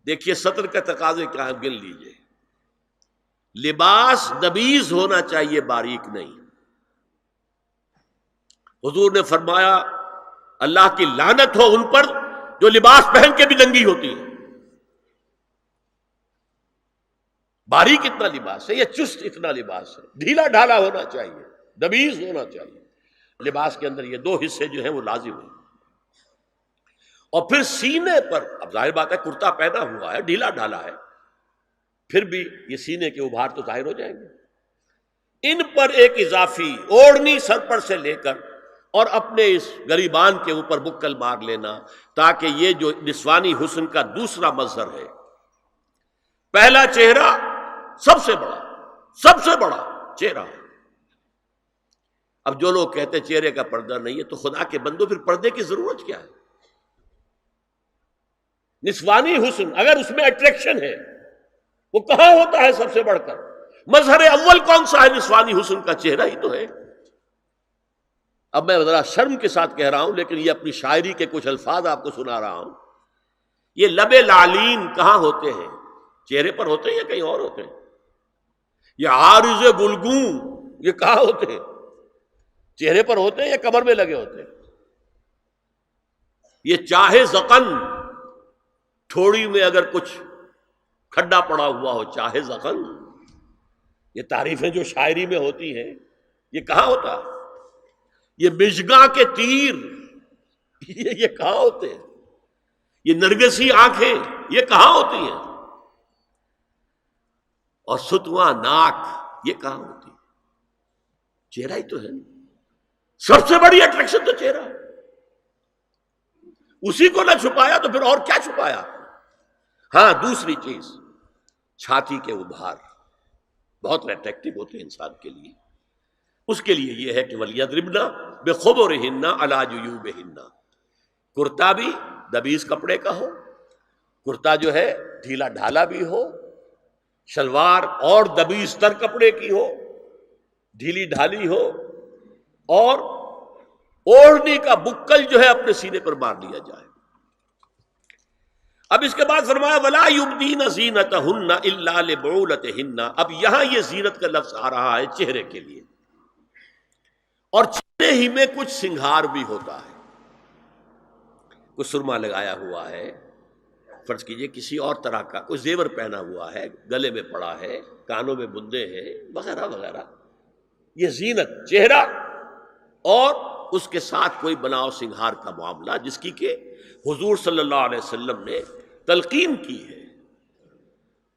دیکھیے سطر کا تقاضے کیا ہے، گن لیجئے. لباس نبیز ہونا چاہیے، باریک نہیں. حضور نے فرمایا اللہ کی لعنت ہو ان پر جو لباس پہن کے بھی ننگی ہوتی ہے. باریک اتنا لباس ہے یا چست اتنا لباس ہے؟ ڈھیلا ڈھالا ہونا چاہیے، نبیز ہونا چاہیے. لباس کے اندر یہ دو حصے جو ہیں وہ لازم ہیں. اور پھر سینے پر، اب ظاہر بات ہے کرتا پہنا ہوا ہے، ڈھیلا ڈھالا ہے، پھر بھی یہ سینے کے ابھار تو ظاہر ہو جائیں گے. ان پر ایک اضافی اوڑھنی سر پر سے لے کر اور اپنے اس گریبان کے اوپر بکل مار لینا، تاکہ یہ جو نسوانی حسن کا دوسرا مظہر ہے، پہلا چہرہ سب سے بڑا چہرہ. اب جو لوگ کہتے چہرے کا پردہ نہیں ہے، تو خدا کے بندو پھر پردے کی ضرورت کیا ہے؟ نسوانی حسن اگر اس میں اٹریکشن ہے، وہ کہاں ہوتا ہے سب سے بڑھ کر؟ مظہر اول کون سا ہے؟ نسوانی حسن کا چہرہ ہی تو ہے. اب میں ذرا شرم کے ساتھ کہہ رہا ہوں، لیکن یہ اپنی شاعری کے کچھ الفاظ آپ کو سنا رہا ہوں. یہ لب لعلین کہاں ہوتے ہیں؟ چہرے پر ہوتے ہیں یا کہیں اور ہوتے ہیں؟ یہ عارض گلگوں یہ کہاں ہوتے ہیں؟ چہرے پر ہوتے ہیں یا کمر میں لگے ہوتے ہیں؟ یہ چاہے زقن، تھوڑی میں اگر کچھ کھڈا پڑا ہوا ہو، چاہے زقن. یہ تعریفیں جو شاعری میں ہوتی ہیں یہ کہاں ہوتا؟ یہ مژگاں کے تیر یہ کہاں ہوتے ہیں؟ یہ نرگسی آنکھیں یہ کہاں ہوتی ہیں؟ اور ستواں ناک یہ کہاں ہوتی؟ چہرہ ہی تو ہے. سب سے بڑی اٹریکشن تو چہرہ ہے. اسی کو نہ چھپایا تو پھر اور کیا چھپایا؟ ہاں دوسری چیز، چھاتی کے ابھار بہت اٹریکٹیو ہوتے ہیں انسان کے لیے. اس کے لیے یہ ہے کہ وَلْيَضْرِبْنَ بِخُمُرِهِنَّ عَلَىٰ جُيُوبِهِنَّ. کرتا بھی دبیز کپڑے کا ہو، کرتا جو ہے ڈھیلا ڈھالا بھی ہو، شلوار اور دبیز تر کپڑے کی ہو، ڈھیلی ڈھالی ہو، اور اوڑھنی کا بکل جو ہے اپنے سینے پر مار لیا جائے. اب اس کے بعد فرمایا وَلَا يُبْدِينَ زِينَتَهُنَّ إِلَّا لِبُعُولَتِهِنَّ. اب یہاں یہ زینت کا لفظ آ رہا ہے چہرے کے لیے، اور چہرے ہی میں کچھ سنگھار بھی ہوتا ہے. کوئی سرما لگایا ہوا ہے، فرض کیجئے کسی اور طرح کا کوئی زیور پہنا ہوا ہے، گلے میں پڑا ہے، کانوں میں بندے ہیں وغیرہ وغیرہ. یہ زینت چہرہ اور اس کے ساتھ کوئی بناؤ سنگھار کا معاملہ، جس کی کہ حضور صلی اللہ علیہ وسلم نے تلقین کی ہے.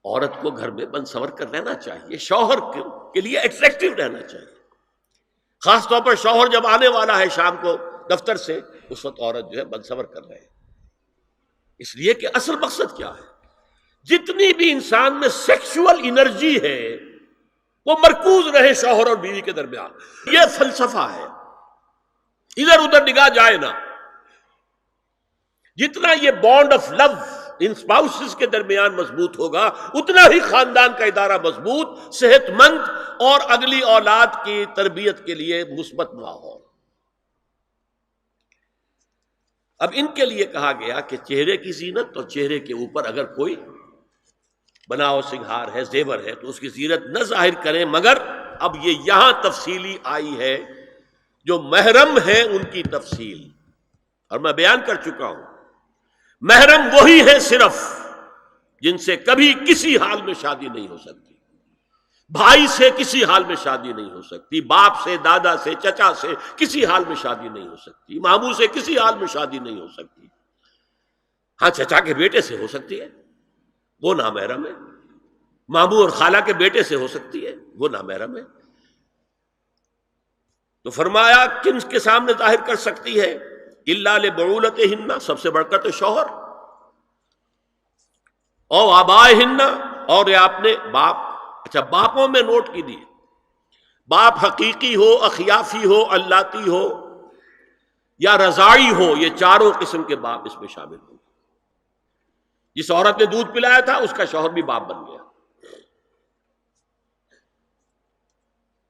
عورت کو گھر میں بن سنور کر رہنا چاہیے، شوہر کے لیے اٹریکٹیو رہنا چاہیے. خاص طور پر شوہر جب آنے والا ہے شام کو دفتر سے، اس وقت عورت جو ہے بن سنور کر رہے ہیں. اس لیے کہ اصل مقصد کیا ہے؟ جتنی بھی انسان میں سیکشول انرجی ہے وہ مرکوز رہے شوہر اور بیوی کے درمیان. یہ فلسفہ ہے، ادھر ادھر نگاہ جائے نہ. جتنا یہ bond of love in spouses کے درمیان مضبوط ہوگا، اتنا ہی خاندان کا ادارہ مضبوط، صحت مند اور اگلی اولاد کی تربیت کے لیے مثبت ماحول. اب ان کے لیے کہا گیا کہ چہرے کی زینت، اور چہرے کے اوپر اگر کوئی بناؤ سنگھار ہے، زیور ہے، تو اس کی زینت نہ ظاہر کریں. مگر اب یہ یہاں تفصیلی آئی ہے، جو محرم ہیں ان کی تفصیل، اور میں بیان کر چکا ہوں. محرم وہی ہے صرف جن سے کبھی کسی حال میں شادی نہیں ہو سکتی. بھائی سے کسی حال میں شادی نہیں ہو سکتی، باپ سے، دادا سے، چچا سے کسی حال میں شادی نہیں ہو سکتی، ماموں سے کسی حال میں شادی نہیں ہو سکتی. ہاں چچا کے بیٹے سے ہو سکتی ہے، وہ نامحرم ہے. ماموں اور خالہ کے بیٹے سے ہو سکتی ہے، وہ نامحرم ہے. تو فرمایا کن کے سامنے ظاہر کر سکتی ہے؟ الا لبعولتہن، سب سے بڑھ کر تو شوہر، او آبائہن، اور یہ آپ نے باپ. اچھا باپوں میں نوٹ کیجیے، باپ حقیقی ہو، اخیافی ہو، اللاتی ہو یا رضاعی ہو، یہ چاروں قسم کے باپ اس میں شامل ہوں. جس عورت نے دودھ پلایا تھا اس کا شوہر بھی باپ بن گیا.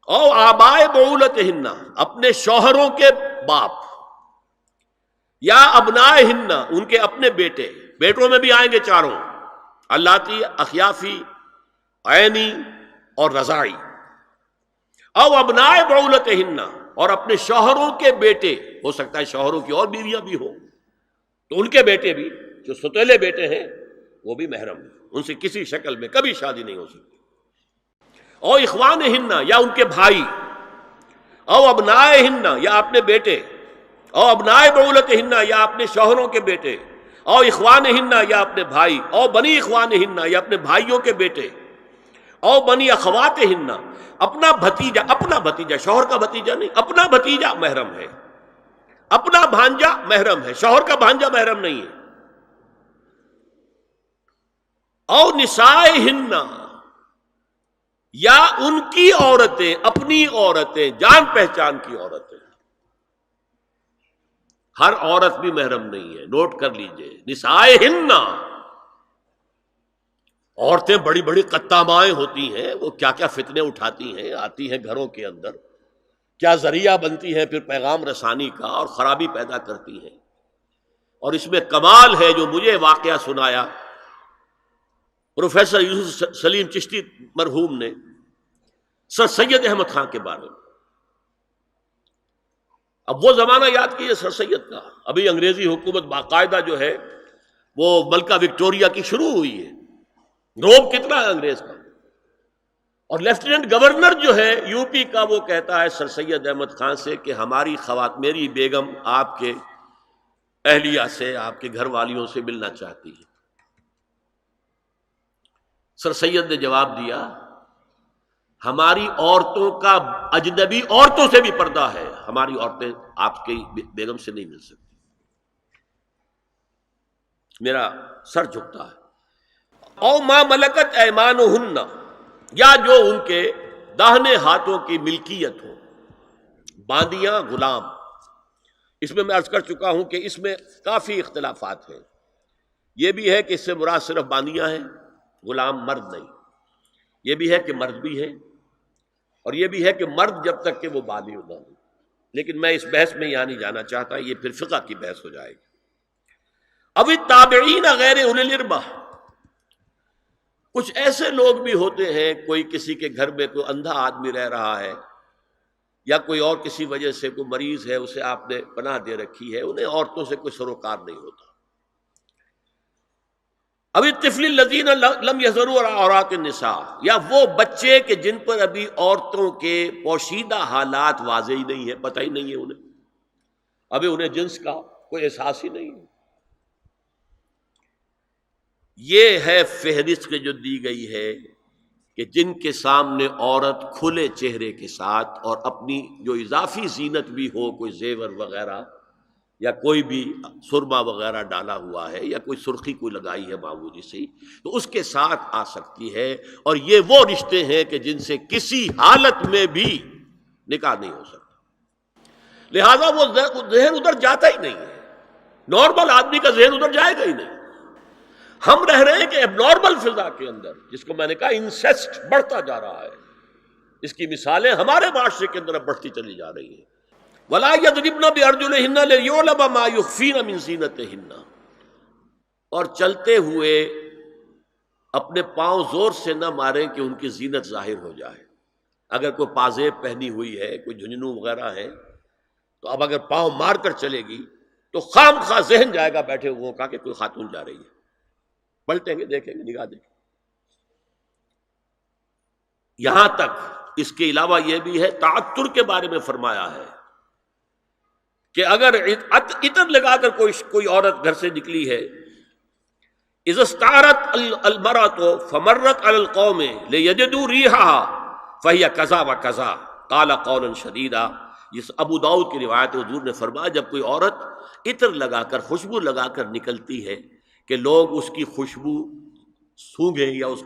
او آبائے بعولتہن، اپنے شوہروں کے باپ، یا ابنائہن، ان کے اپنے بیٹے، بیٹوں میں بھی آئیں گے چاروں. اللاتی اخیافی، عینی اور رضاعی، او ابناء بعولتہن، اور اپنے شوہروں کے بیٹے، ہو سکتا ہے شوہروں کی اور بیویاں بھی ہوں تو ان کے بیٹے بھی، جو ستیلے بیٹے ہیں وہ بھی محرم ہیں، ان سے کسی شکل میں کبھی شادی نہیں ہو سکتی، او اخوانہن، یا ان کے بھائی، او ابنائہن، یا اپنے بیٹے، او ابناء بعولتہن، یا اپنے شوہروں کے بیٹے، او اخوانہن، یا اپنے بھائی، او بنی اخوانہن، یا اپنے بھائیوں کے بیٹے، او بنی اخواتہن، اپنا بھتیجا، شوہر کا بھتیجا نہیں، اپنا بھتیجا محرم ہے، اپنا بھانجا محرم ہے، شوہر کا بھانجا محرم نہیں ہے، او نسائہن، یا ان کی عورتیں، اپنی عورتیں، جان پہچان کی عورتیں، ہر عورت بھی محرم نہیں ہے، نوٹ کر لیجئے، نسائہن، عورتیں بڑی بڑی قطامائیں ہوتی ہیں، وہ کیا کیا فتنے اٹھاتی ہیں، آتی ہیں گھروں کے اندر، کیا ذریعہ بنتی ہیں پھر پیغام رسانی کا، اور خرابی پیدا کرتی ہیں، اور اس میں کمال ہے جو مجھے واقعہ سنایا پروفیسر یوسف سلیم چشتی مرحوم نے سر سید احمد خان کے بارے میں۔ اب وہ زمانہ یاد کیجیے سر سید کا، ابھی انگریزی حکومت باقاعدہ جو ہے وہ ملکہ وکٹوریہ کی شروع ہوئی ہے، روب کتنا ہے انگریز کا، اور لیفٹیننٹ گورنر جو ہے یو پی کا وہ کہتا ہے سر سید احمد خان سے کہ ہماری میری بیگم آپ کے اہلیہ سے، آپ کے گھر والیوں سے ملنا چاہتی ہے۔ سر سید نے جواب دیا ہماری عورتوں کا اجنبی عورتوں سے بھی پردہ ہے، ہماری عورتیں آپ کی بیگم سے نہیں مل سکتی۔ میرا سر جھکتا ہے۔ او ما ملکت ایمانہن، یا جو ان کے داہنے ہاتھوں کی ملکیت ہو، باندیاں، غلام۔ اس میں عرض کر چکا ہوں کہ اس میں کافی اختلافات ہیں، یہ بھی ہے کہ اس سے مراد صرف باندیاں ہیں، غلام مرد نہیں، یہ بھی ہے کہ مرد بھی ہے، اور یہ بھی ہے کہ مرد جب تک کہ وہ بالغ نہ ہو، لیکن میں اس بحث میں یہاں نہیں جانا چاہتا، یہ پھر فقہ کی بحث ہو جائے گی۔ اب التابعین غیر اولی الاربہ، کچھ ایسے لوگ بھی ہوتے ہیں، کوئی کسی کے گھر میں کوئی اندھا آدمی رہ رہا ہے، یا کوئی اور کسی وجہ سے کوئی مریض ہے، اسے آپ نے پناہ دے رکھی ہے، انہیں عورتوں سے کوئی سروکار نہیں ہوتا۔ اب الطفل الذین لم یظہروا علی عورات النساء، یا وہ بچے کہ جن پر ابھی عورتوں کے پوشیدہ حالات واضح ہی نہیں ہے، پتہ ہی نہیں ہے انہیں، ابھی انہیں جنس کا کوئی احساس ہی نہیں ہے۔ یہ ہے فہرست کے جو دی گئی ہے کہ جن کے سامنے عورت کھلے چہرے کے ساتھ اور اپنی جو اضافی زینت بھی ہو، کوئی زیور وغیرہ یا کوئی بھی سرما وغیرہ ڈالا ہوا ہے، یا کوئی سرخی کوئی لگائی ہے معمولی سی، تو اس کے ساتھ آ سکتی ہے، اور یہ وہ رشتے ہیں کہ جن سے کسی حالت میں بھی نکاح نہیں ہو سکتا، لہذا وہ ذہن ادھر جاتا ہی نہیں ہے، نارمل آدمی کا ذہن ادھر جائے گا ہی نہیں۔ ہم رہ رہے ہیں کہ اب نارمل فضا کے اندر، جس کو میں نے کہا انسیسٹ بڑھتا جا رہا ہے، اس کی مثالیں ہمارے معاشرے کے اندر بڑھتی چلی جا رہی ہیں۔ وَلَا يَضْرِبْنَ بِأَرْجُلِهِنَّ لِيُعْلَمَ مَا يُخْفِينَ مِنْ زِينَتِهِنَّ، اور چلتے ہوئے اپنے پاؤں زور سے نہ ماریں کہ ان کی زینت ظاہر ہو جائے۔ اگر کوئی پازیب پہنی ہوئی ہے، کوئی جھنجھنو وغیرہ ہے، تو اب اگر پاؤں مار کر چلے گی تو خام خواہ ذہن جائے گا بیٹھے ہوئے کا کہ کوئی خاتون جا رہی ہے، پلٹیں گے، دیکھیں گے، نگاہ دیں گے۔ یہاں تک اس کے علاوہ یہ بھی ہے، تعطر کے بارے میں فرمایا ہے کہ اگر عطر لگا کر کوئی عورت گھر سے نکلی ہے، اذا استعارت المرأة فمرت على القوم ليجدوا ريحها فهي كذا وكذا قال قولا شديدا۔ یہ ابو داؤد کی روایت، حضور نے فرمایا جب کوئی عورت عطر لگا کر، خوشبو لگا کر نکلتی ہے کہ لوگ اس کی خوشبو سونگیں یا اس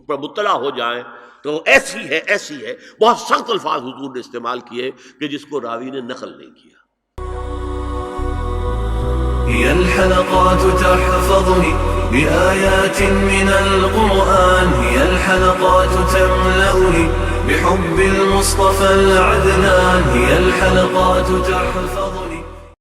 پر مطلع ہو جائیں، تو ایسی ہے، ایسی ہے، بہت سخت الفاظ حضور نے استعمال کیے کہ جس کو راوی نے نقل نہیں کیا۔ هي الحلقات تحفظني بآيات من القرآن، هي الحلقات تملأني بحب المصطفى العدنان، هي الحلقات تحفظني